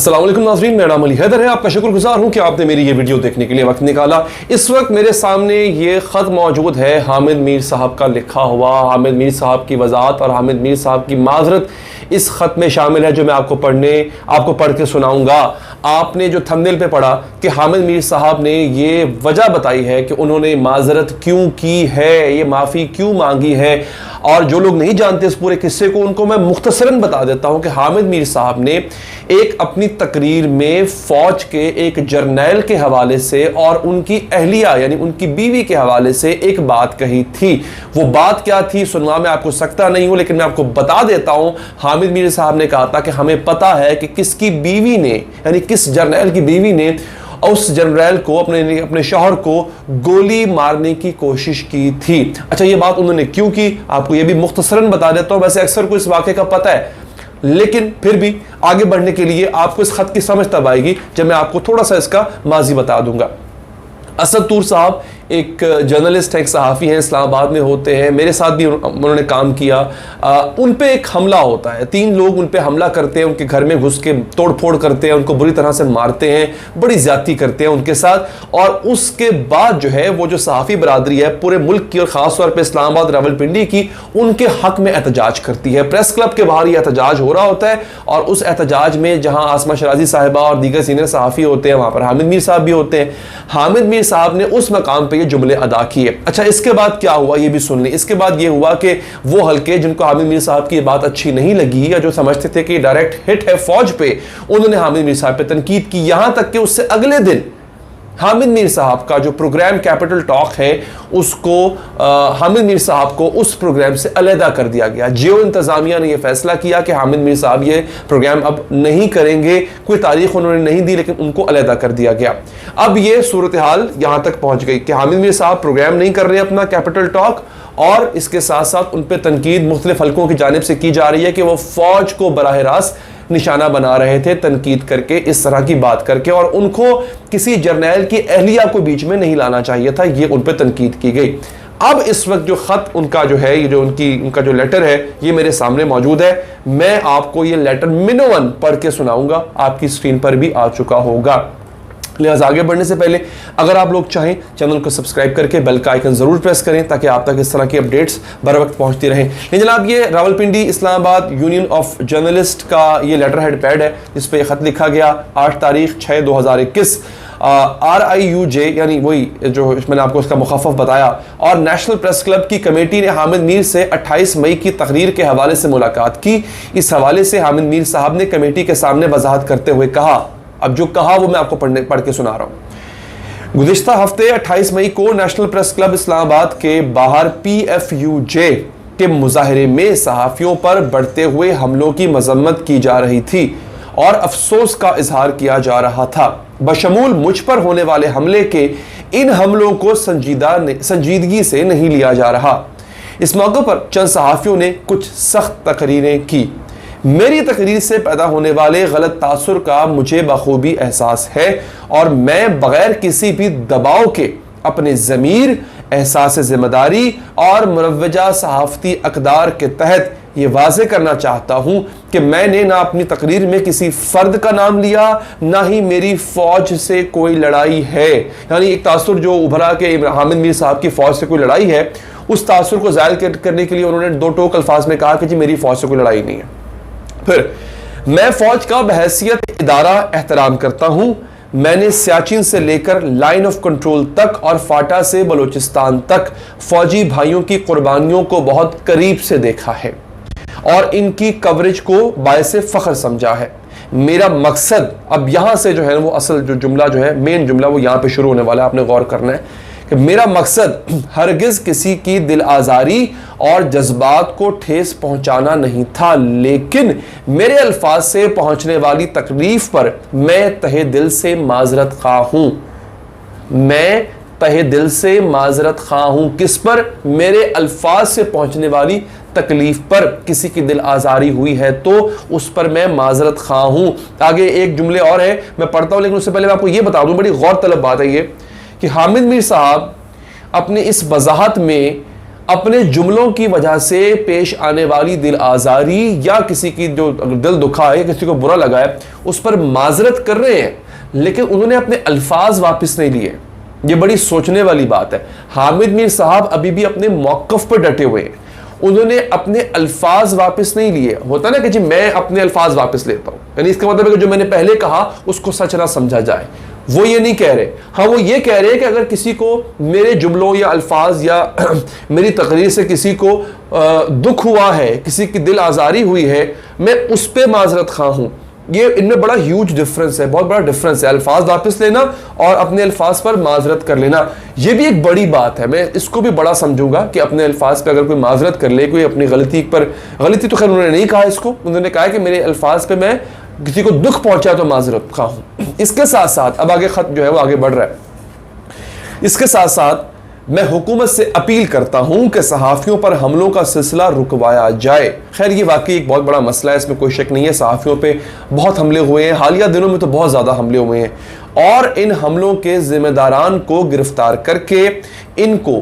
अस्सलाम वालेकुम नाज़रीन, मेरा नाम अली हैदर है। आपका शुक्रगुजार हूँ कि आपने मेरी ये वीडियो देखने के लिए वक्त निकाला। इस वक्त मेरे सामने ये ख़त मौजूद है हामिद मीर साहब का लिखा हुआ। हामिद मीर साहब की वज़ाहत और हामिद मीर साहब की माज़रत इस ख़त में शामिल है, जो मैं आपको पढ़ के सुनाऊँगा। आपने जो थंबनेल पे पढ़ा कि हामिद मीर साहब ने ये वजह बताई है कि उन्होंने माज़रत क्यों की है, ये माफ़ी क्यों मांगी है, और जो लोग नहीं जानते इस पूरे किस्से को उनको मैं मुख्तसरन बता देता हूं कि हामिद मीर साहब ने एक अपनी तकरीर में फौज के एक जर्नैल के हवाले से और उनकी अहलिया यानी उनकी बीवी के हवाले से एक बात कही थी। वो बात क्या थी सुनवा मैं आपको सकता नहीं हूं, लेकिन मैं आपको बता देता हूं। हामिद मीर साहब ने कहा था कि हमें पता है कि किसकी बीवी ने यानी किस जर्नैल की बीवी ने उस जनरल को अपने शौहर को गोली मारने की कोशिश की थी। अच्छा, ये बात उन्होंने क्यों की आपको ये भी मुख्तसरन बता देता हूं। वैसे अक्सर को इस वाक़े का पता है, लेकिन फिर भी आगे बढ़ने के लिए आपको इस खत की समझ तब आएगी जब मैं आपको थोड़ा सा इसका माजी बता दूंगा। असद तूर साहब एक जर्नलिस्ट है, एक सहाफ़ी हैं, इस्लामाबाद में होते हैं। मेरे साथ भी उन्होंने काम किया। उन पे एक हमला होता है, 3 लोग उन पे हमला करते हैं, उनके घर में घुस के तोड़ फोड़ करते हैं, उनको बुरी तरह से मारते हैं, बड़ी ज़्यादती करते हैं उनके साथ। और उसके बाद जो है वो जो सहाफ़ी बरादरी है पूरे मुल्क की और ख़ास तौर पर इस्लामाबाद रावलपिंडी की, उनके हक़ में एहतजाज करती है। प्रेस क्लब के बाहर ये एहतजाज हो रहा होता है और उस एहतजाज में जहाँ आसमा शराजी साहिबा और दीगर सीनियर सहाफ़ी होते हैं, वहाँ पर हामिद मीर साहब भी होते हैं। हामिद मीर साहब ने उस मकाम पे ये जुमले अदा किए। अच्छा, इसके बाद क्या हुआ ये भी सुन लें। इसके बाद ये हुआ कि वो हल्के जिनको हामिद मीर साहब की ये बात अच्छी नहीं लगी या जो समझते थे कि डायरेक्ट हिट है फौज पे, उन्होंने हामिद मीर साहब पे तनकीद की। यहां तक कि उससे अगले दिन हामिद मीर साहब का जो प्रोग्राम कैपिटल टॉक है उसको हामिद मीर साहब को उस प्रोग्राम से अलहदा कर दिया गया। जियो इंतज़ामिया ने यह फैसला किया कि हामिद मीर साहब ये प्रोग्राम अब नहीं करेंगे। कोई तारीख उन्होंने नहीं दी, लेकिन उनको अलहदा कर दिया गया। अब ये सूरत हाल यहाँ तक पहुँच गई कि हामिद मीर साहब प्रोग्राम नहीं कर रहे अपना कैपिटल टॉक, और इसके साथ साथ उन पर तनकीद मुख्तलिफ हल्कों की जानिब से की जा रही है कि वो फौज को बराह रास्त निशाना बना रहे थे, तनकीद करके, इस तरह की बात करके, और उनको किसी जर्नैल की अहलिया को बीच में नहीं लाना चाहिए था। ये उन पर तनकीद की गई। अब इस वक्त जो खत उनका जो है, ये जो उनका जो लेटर है, ये मेरे सामने मौजूद है। मैं आपको ये लेटर मिनोवन पढ़ के सुनाऊंगा, आपकी स्क्रीन पर भी आ चुका होगा। लिहाजा आगे बढ़ने से पहले अगर आप लोग चाहें चैनल को सब्सक्राइब करके बेल का आइकन जरूर प्रेस करें ताकि आप तक इस तरह की अपडेट्स बर वक्त पहुंचती रहें। जनाब, ये Rawalpindi Islamabad union of journalist का ये लेटर हेड पैड है जिस पे खत लिखा गया 8 तारीख 6/2021। RIUJ यानी वही जो मैंने आपको इसका मुखफ़फ़ बताया, और नेशनल प्रेस क्लब की कमेटी ने हामिद मीर से 28 मई की तकरीर के हवाले से मुलाकात की। इस हवाले से हामिद मीर साहब ने कमेटी के सामने वजाहत करते हुए कहा, अब जो कहा वो मैं आपको पढ़ के सुना रहा हूं। गुज़िश्ता हफ्ते 28 मई को नेशनल प्रेस क्लब इस्लामाबाद के बाहर PFUJ के मुजाहरे में सहाफ़ियों पर बढ़ते हुए हमलों की मजम्मत की जा रही थी और अफसोस का इजहार किया जा रहा था। बशमूल मुझ पर होने वाले हमले के इन हमलों को संजीदगी से नहीं लिया जा रहा। इस मौके पर चंद सहाफ़ियों ने कुछ सख्त तकरीरें की। मेरी तकरीर से पैदा होने वाले गलत तासुर का मुझे बखूबी एहसास है और मैं बगैर किसी भी दबाव के अपने ज़मीर, एहसास ज़िम्मेदारी और मुरव्वजा सहाफ़ती अक़दार के तहत ये वाज़े करना चाहता हूँ कि मैंने ना अपनी तकरीर में किसी फ़र्द का नाम लिया, ना ही मेरी फ़ौज से कोई लड़ाई है। यानी एक तासुर जो उभरा कि हामिद मीर साहब की फ़ौज से कोई लड़ाई है, उस तासुर को ज़ाहिर करने के लिए उन्होंने 2 टोक अल्फाज में कहा कि जी मेरी फ़ौज से कोई लड़ाई नहीं है। फिर मैं फौज का बहैसियत इदारा एहतराम करता हूं। मैंने सियाचिन से लेकर लाइन ऑफ कंट्रोल तक और फाटा से बलूचिस्तान तक फौजी भाइयों की कुर्बानियों को बहुत करीब से देखा है और इनकी कवरेज को बायसे फख्र समझा है। मेरा मकसद, अब यहां से जो है वो असल जो जुमला जो है, मेन जुमला वो यहां पे शुरू होने वाला है, आपने गौर करना है कि मेरा मकसद हरगिज किसी की दिल आज़ारी और जज्बात को ठेस पहुंचाना नहीं था, लेकिन मेरे अल्फाज से पहुंचने वाली तकलीफ पर मैं तहे दिल से माजरत खा हूं। मैं तहे दिल से माजरत खा हूं। किस पर? मेरे अल्फाज से पहुंचने वाली तकलीफ पर। किसी की दिल आज़ारी हुई है तो उस पर मैं माजरत खा हूं। आगे एक जुमले और है, मैं पढ़ता हूं, लेकिन उससे पहले मैं आपको यह बता दूं, बड़ी गौर तलब बात है ये कि हामिद मीर साहब अपने इस वजाहत में اپنے جملوں کی وجہ سے پیش آنے والی دل آزاری یا کسی کی جو دل دکھا ہے، کسی کو برا لگا ہے، اس پر معذرت کر رہے ہیں، لیکن انہوں نے اپنے الفاظ واپس نہیں لیے۔ یہ بڑی سوچنے والی بات ہے۔ حامد میر صاحب ابھی بھی اپنے موقف پر ڈٹے ہوئے ہیں، انہوں نے اپنے الفاظ واپس نہیں لیے۔ ہوتا نا کہ جی میں اپنے الفاظ واپس لیتا ہوں، یعنی اس کا مطلب ہے کہ جو میں نے پہلے کہا اس کو سچ نہ سمجھا جائے، وہ یہ نہیں کہہ رہے۔ ہاں وہ یہ کہہ رہے کہ اگر کسی کو میرے جملوں یا الفاظ یا میری تقریر سے کسی کو دکھ ہوا ہے، کسی کی دل آزاری ہوئی ہے، میں اس پہ معذرت خواہ ہوں۔ یہ ان میں بڑا ہیوج ڈفرنس ہے، بہت بڑا ڈفرنس ہے، الفاظ واپس لینا اور اپنے الفاظ پر معذرت کر لینا۔ یہ بھی ایک بڑی بات ہے، میں اس کو بھی بڑا سمجھوں گا کہ اپنے الفاظ پہ اگر کوئی معذرت کر لے، کوئی اپنی غلطی پر، غلطی تو خیر انہوں نے نہیں کہا اس کو، انہوں نے کہا کہ میرے الفاظ پہ میں کسی کو دکھ پہنچا تو معذرت خواہ ہوں۔ اس کے ساتھ ساتھ اب آگے خط جو ہے وہ آگے بڑھ رہا ہے، اس کے ساتھ ساتھ میں حکومت سے اپیل کرتا ہوں کہ صحافیوں پر حملوں کا سلسلہ رکوایا جائے۔ خیر یہ واقعی ایک بہت بڑا مسئلہ ہے، اس میں کوئی شک نہیں ہے، صحافیوں پہ بہت حملے ہوئے ہیں، حالیہ دنوں میں تو بہت زیادہ حملے ہوئے ہیں، اور ان حملوں کے ذمہ داران کو گرفتار کر کے ان کو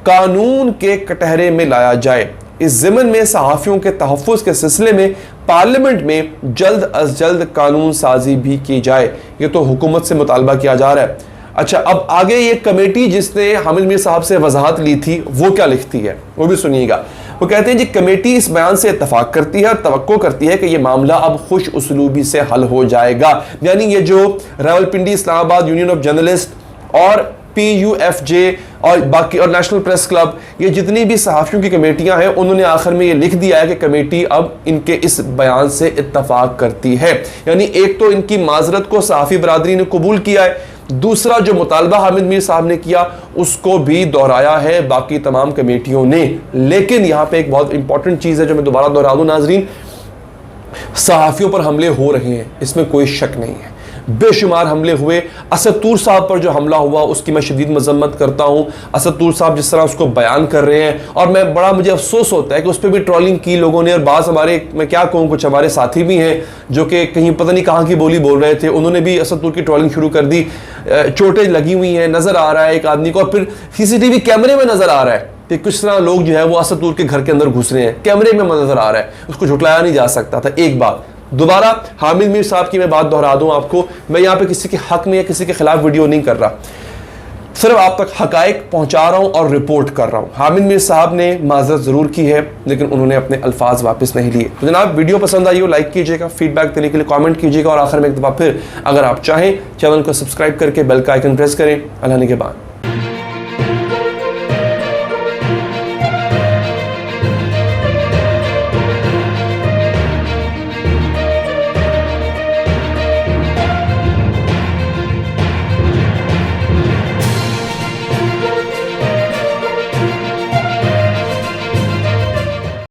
قانون کے کٹہرے میں لایا جائے۔ اس ضمن میں صحافیوں کے تحفظ کے سلسلے میں پارلیمنٹ میں جلد از جلد قانون سازی بھی کی جائے، یہ تو حکومت سے مطالبہ کیا جا رہا ہے۔ اچھا اب آگے یہ کمیٹی جس نے حامد میر صاحب سے وضاحت لی تھی وہ کیا لکھتی ہے وہ بھی سنیے گا۔ وہ کہتے ہیں جی کمیٹی اس بیان سے اتفاق کرتی ہے اور توقع کرتی ہے کہ یہ معاملہ اب خوش اسلوبی سے حل ہو جائے گا۔ یعنی یہ جو راولپنڈی اسلام آباد یونین آف جرنلسٹ اور PUFJ اور باقی اور نیشنل پریس کلب، یہ جتنی بھی صحافیوں کی کمیٹیاں ہیں، انہوں نے آخر میں یہ لکھ دیا ہے کہ کمیٹی اب ان کے اس بیان سے اتفاق کرتی ہے۔ یعنی ایک تو ان کی معذرت کو صحافی برادری نے قبول کیا ہے، دوسرا جو مطالبہ حامد میر صاحب نے کیا اس کو بھی دہرایا ہے باقی تمام کمیٹیوں نے۔ لیکن یہاں پہ ایک بہت امپورٹنٹ چیز ہے جو میں دوبارہ دہرا دوں ناظرین، صحافیوں پر حملے ہو رہے ہیں، اس میں کوئی شک نہیں ہے، بے شمار حملے ہوئے۔ اسد طور صاحب پر جو حملہ ہوا اس کی میں شدید مذمت کرتا ہوں۔ اسد طور صاحب جس طرح اس کو بیان کر رہے ہیں، اور میں بڑا مجھے افسوس ہوتا ہے کہ اس پہ بھی ٹرولنگ کی لوگوں نے، اور بعض ہمارے میں کیا کہوں کچھ ہمارے ساتھی بھی ہیں جو کہ کہیں پتہ نہیں کہاں کی بولی بول رہے تھے، انہوں نے بھی اسد طور کی ٹرولنگ شروع کر دی۔ چوٹیں لگی ہوئی ہیں، نظر آ رہا ہے ایک آدمی کو، اور پھر CCTV کیمرے میں نظر آ رہا ہے کہ کس طرح لوگ جو ہے وہ اسد طور کے گھر کے اندر گھس رہے ہیں، کیمرے میں نظر آ رہا ہے، اس کو جھٹلایا نہیں جا سکتا تھا۔ ایک بات دوبارہ حامد میر صاحب کی میں بات دہرا دوں آپ کو، میں یہاں پہ کسی کے حق میں یا کسی کے خلاف ویڈیو نہیں کر رہا، صرف آپ تک حقائق پہنچا رہا ہوں اور رپورٹ کر رہا ہوں۔ حامد میر صاحب نے معذرت ضرور کی ہے لیکن انہوں نے اپنے الفاظ واپس نہیں لیے۔ تو جناب ویڈیو پسند آئی ہو لائک کیجیے گا، فیڈ بیک دینے کے لیے کامنٹ کیجیے گا، اور آخر میں ایک دفعہ پھر اگر آپ چاہیں چینل کو سبسکرائب کر کے بیل کا آئیکن پریس کریں۔ اللہ نگہبان۔